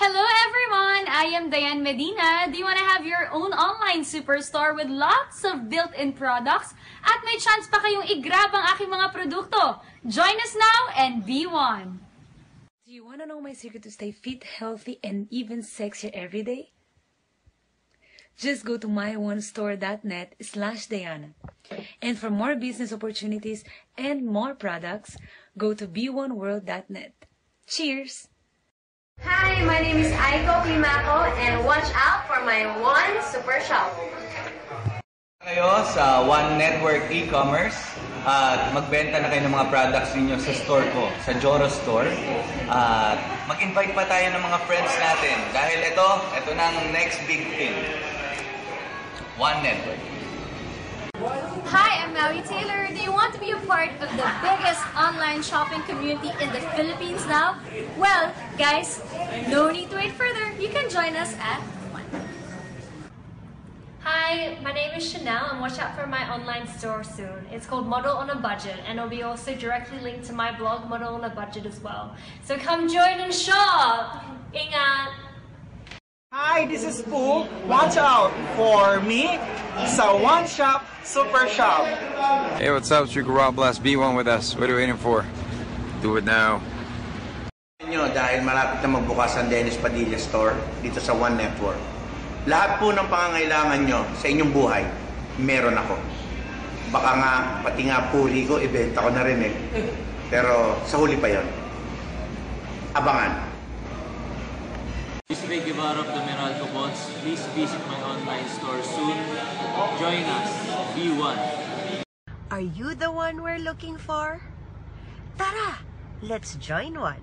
Hello everyone! I am Diane Medina. Do you want to have your own online superstore with lots of built-in products? At may chance pa kayong i-grab ang aking mga produkto. Join us now and be one! Do you want to know my secret to stay fit, healthy, and even sexier every day? Just go to myonestore.net/Diana. And for more business opportunities and more products, go to b1world.net. Cheers! Hi, my name is Aiko Climaco and watch out for my One Super Shop. Kayo sa One Network e-commerce at magbenta na kayo ng mga products ninyo sa store ko, sa Joro Store. At mag-invite pa tayo ng mga friends natin dahil ito na ang next big thing. One Network. Hi, I'm Maui Taylor. Do you want to be a part of the biggest online shopping community in the Philippines now? Well, guys, no need to wait further. You can join us at One. Hi, my name is Chanel and watch out for my online store soon. It's called Model on a Budget and it'll be also directly linked to my blog Model on a Budget as well. So come join and shop! Ingat! Hi, this is Pooh. Watch out for me sa One Shop Super Shop. Hey, what's up? It's Rico Rob Blast. Be one with us. What are you waiting for? Do it now. Dahil malapit na magbukas ang Dennis Padilla Store dito sa One Network. Lahat po ng pangangailangan nyo sa inyong buhay, meron ako. Baka nga, pati nga puri ko, ibenta ko na rin eh. Pero sa huli pa yon. Abangan. This is Ray Guevara of the Meralco Bonds. Please visit my online store soon. Join us. Be one. Are you the one we're looking for? Tara, let's join one.